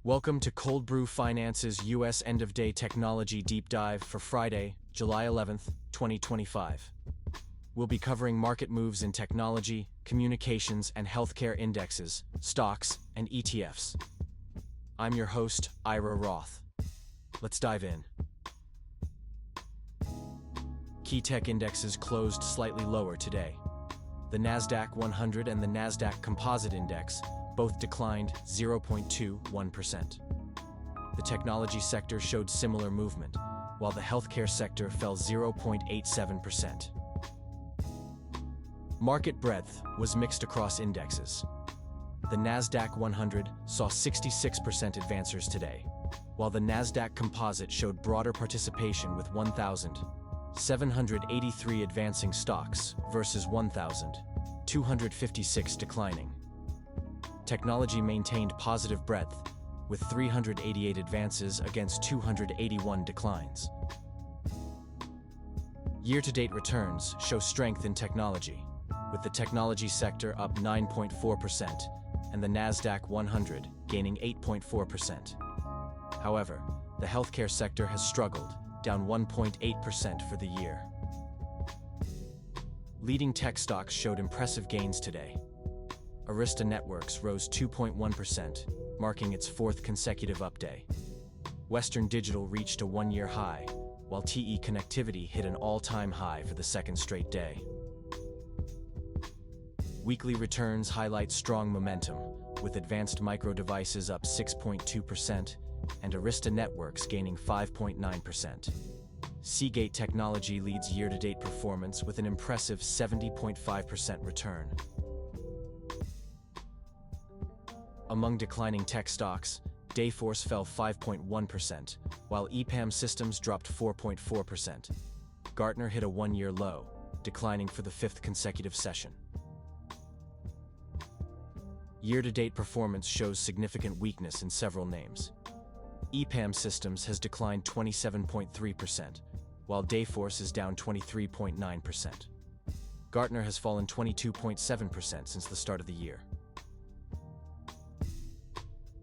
Welcome to Cold Brew Finance's U.S. End-of-Day Technology Deep Dive for Friday, July 11th, 2025. We'll be covering market moves in technology, communications, and healthcare indexes, stocks, and ETFs. I'm your host, Ira Roth. Let's dive in. Key tech indexes closed slightly lower today. The Nasdaq 100 and the Nasdaq Composite Index both declined 0.21%. The technology sector showed similar movement, while the healthcare sector fell 0.87%. Market breadth was mixed across indexes. The Nasdaq 100 saw 66% advancers today, while the Nasdaq Composite showed broader participation with 1,783 advancing stocks versus 1,256 declining. Technology maintained positive breadth, with 388 advances against 281 declines. Year-to-date returns show strength in technology, with the technology sector up 9.4% and the Nasdaq 100 gaining 8.4%. However, the healthcare sector has struggled, down 1.8% for the year. Leading tech stocks showed impressive gains today. Arista Networks rose 2.1%, marking its fourth consecutive up-day. Western Digital reached a one-year high, while TE Connectivity hit an all-time high for the second straight day. Weekly returns highlight strong momentum, with Advanced Micro Devices up 6.2% and Arista Networks gaining 5.9%. Seagate Technology leads year-to-date performance with an impressive 70.5% return. Among declining tech stocks, Dayforce fell 5.1%, while EPAM Systems dropped 4.4%. Gartner hit a one-year low, declining for the fifth consecutive session. Year-to-date performance shows significant weakness in several names. EPAM Systems has declined 27.3%, while Dayforce is down 23.9%. Gartner has fallen 22.7% since the start of the year.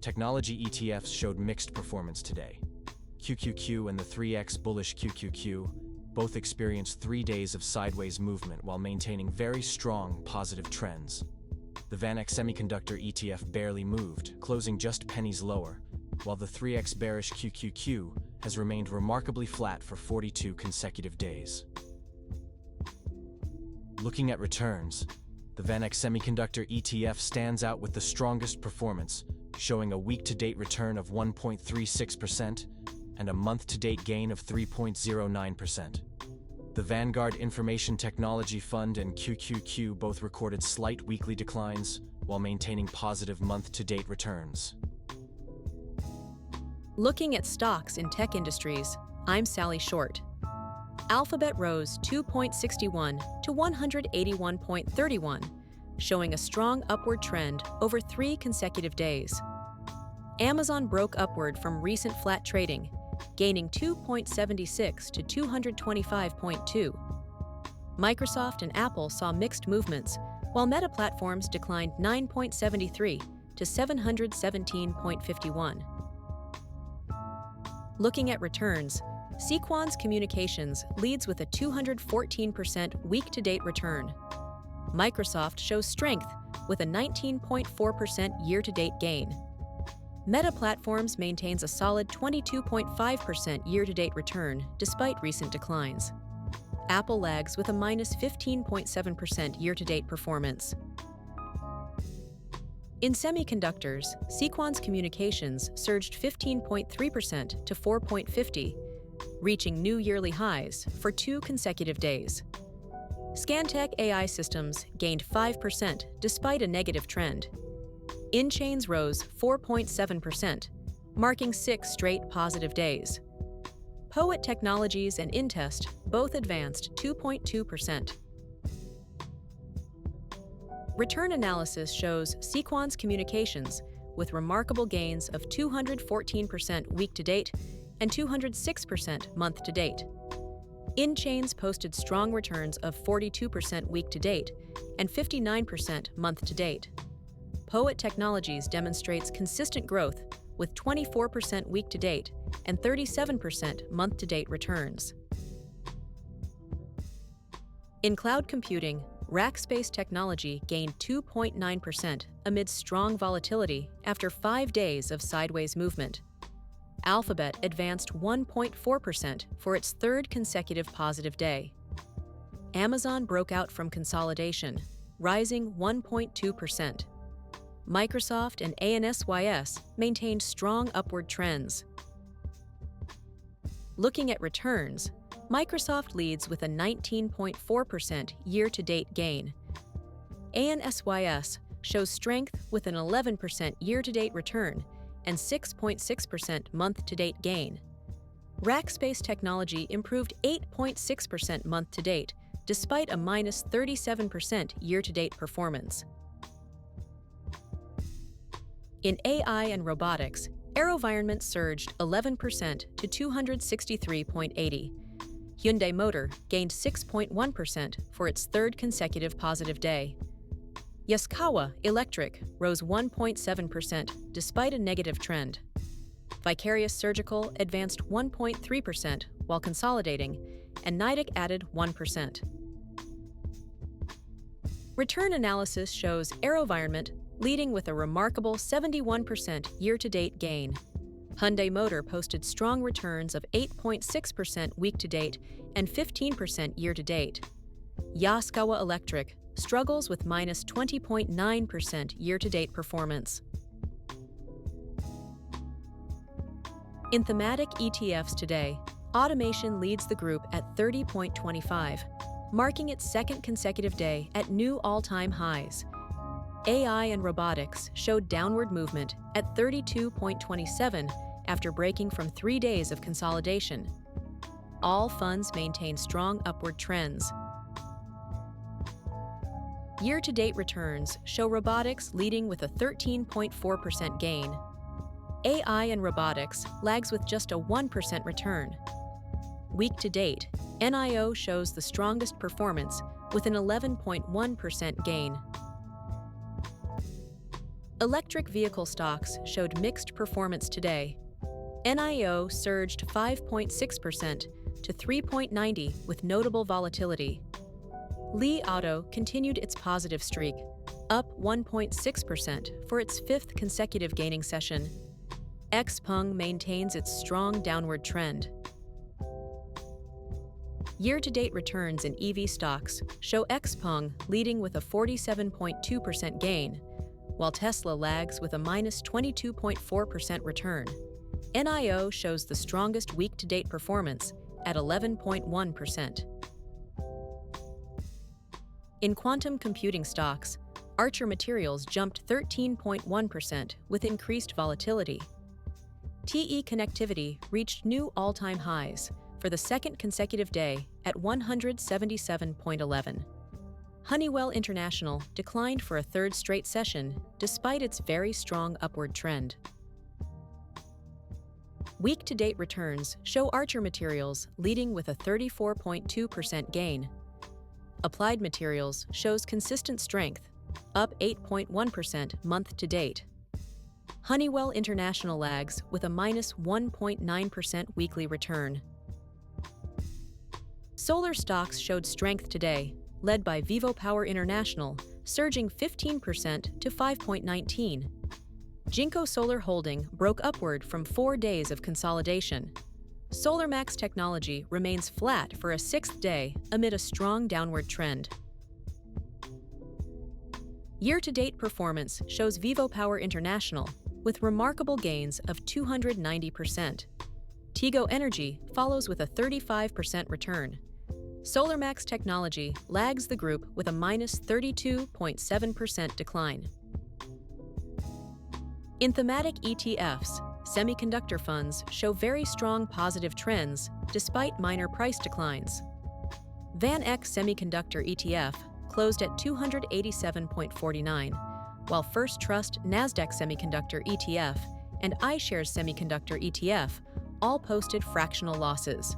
Technology ETFs showed mixed performance today. QQQ and the 3X bullish QQQ both experienced 3 days of sideways movement while maintaining very strong positive trends. The VanEck Semiconductor ETF barely moved, closing just pennies lower, while the 3X bearish QQQ has remained remarkably flat for 42 consecutive days. Looking at returns, the VanEck Semiconductor ETF stands out with the strongest performance, showing a week-to-date return of 1.36% and a month-to-date gain of 3.09%. The Vanguard Information Technology Fund and QQQ both recorded slight weekly declines while maintaining positive month-to-date returns. Looking at stocks in tech industries, I'm Sally Short. Alphabet rose 2.61 to 181.31, showing a strong upward trend over 3 consecutive days. Amazon broke upward from recent flat trading, gaining 2.76 to 225.2. Microsoft and Apple saw mixed movements, while Meta Platforms declined 9.73 to 717.51. Looking at returns, Sequans Communications leads with a 214% week-to-date return. Microsoft shows strength with a 19.4% year-to-date gain. Meta Platforms maintains a solid 22.5% year-to-date return despite recent declines. Apple lags with a minus 15.7% year-to-date performance. In semiconductors, Sequans Communications surged 15.3% to 4.50, reaching new yearly highs for 2 consecutive days. Scantech AI Systems gained 5% despite a negative trend. In-chains rose 4.7%, marking 6 straight positive days. Poet Technologies and Intest both advanced 2.2%. Return analysis shows Sequans Communications with remarkable gains of 214% week-to-date and 206% month-to-date. In-chains posted strong returns of 42% week-to-date and 59% month-to-date. Poet Technologies demonstrates consistent growth with 24% week-to-date and 37% month-to-date returns. In cloud computing, Rackspace Technology gained 2.9% amid strong volatility after 5 days of sideways movement. Alphabet advanced 1.4% for its third consecutive positive day. Amazon broke out from consolidation, rising 1.2%. Microsoft and ANSYS maintained strong upward trends. Looking at returns, Microsoft leads with a 19.4% year-to-date gain. ANSYS shows strength with an 11% year-to-date return and 6.6% month-to-date gain. Rackspace Technology improved 8.6% month-to-date, despite a minus 37% year-to-date performance. In AI and robotics, AeroVironment surged 11% to 263.80. Hyundai Motor gained 6.1% for its third consecutive positive day. Yaskawa Electric rose 1.7% despite a negative trend. Vicarious Surgical advanced 1.3% while consolidating, and Nasdaq added 1%. Return analysis shows AeroVironment leading with a remarkable 71% year-to-date gain. Hyundai Motor posted strong returns of 8.6% week-to-date and 15% year-to-date. Yaskawa Electric struggles with minus 20.9% year-to-date performance. In Thematic ETFs today, automation leads the group at 30.25, marking its second consecutive day at new all-time highs. AI and robotics showed downward movement at 32.27 after breaking from 3 days of consolidation. All funds maintain strong upward trends. Year-to-date returns show robotics leading with a 13.4% gain. AI and robotics lags with just a 1% return. Week-to-date, NIO shows the strongest performance with an 11.1% gain. Electric vehicle stocks showed mixed performance today. NIO surged 5.6% to 3.90 with notable volatility. Li Auto continued its positive streak, up 1.6% for its fifth consecutive gaining session. XPeng maintains its strong downward trend. Year-to-date returns in EV stocks show XPeng leading with a 47.2% gain, while Tesla lags with a minus 22.4% return. NIO shows the strongest week-to-date performance at 11.1%. In quantum computing stocks, Archer Materials jumped 13.1% with increased volatility. TE Connectivity reached new all-time highs for the second consecutive day at 177.11. Honeywell International declined for a third straight session despite its very strong upward trend. Week-to-date returns show Archer Materials leading with a 34.2% gain. Applied Materials shows consistent strength, up 8.1% month-to-date. Honeywell International lags with a minus 1.9% weekly return. Solar stocks showed strength today, led by VivoPower International, surging 15% to 5.19. Jinko Solar Holding broke upward from 4 days of consolidation. SolarMax Technology remains flat for a 6th day amid a strong downward trend. Year-to-date performance shows VivoPower International with remarkable gains of 290%. Tigo Energy follows with a 35% return. SolarMax Technology lags the group with a minus 32.7% decline. In Thematic ETFs, semiconductor funds show very strong positive trends despite minor price declines. VanEck Semiconductor ETF closed at 287.49, while First Trust Nasdaq Semiconductor ETF and iShares Semiconductor ETF all posted fractional losses.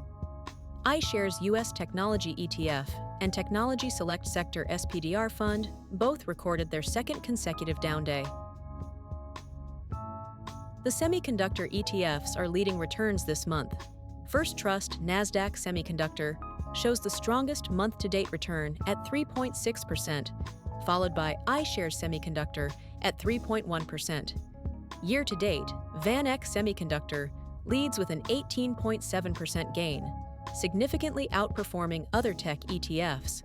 iShares U.S. Technology ETF and Technology Select Sector SPDR Fund both recorded their second consecutive down day. The semiconductor ETFs are leading returns this month. First Trust Nasdaq Semiconductor shows the strongest month-to-date return at 3.6%, followed by iShares Semiconductor at 3.1%. Year-to-date, VanEck Semiconductor leads with an 18.7% gain, significantly outperforming other tech ETFs.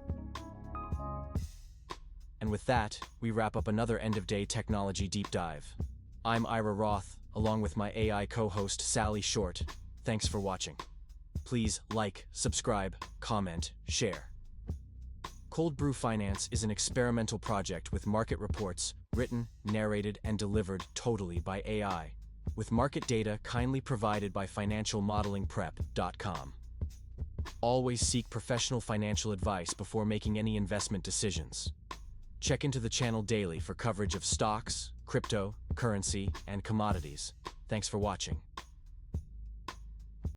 And with that, we wrap up another end-of-day technology deep dive. I'm Ira Roth, along with my AI co-host Sally Short. Thanks for watching. Please like, subscribe, comment, share. Cold Brew Finance is an experimental project with market reports written, narrated, and delivered totally by AI, with market data kindly provided by financialmodelingprep.com. Always seek professional financial advice before making any investment decisions. Check into the channel daily for coverage of stocks, crypto, currency, and commodities. Thanks for watching.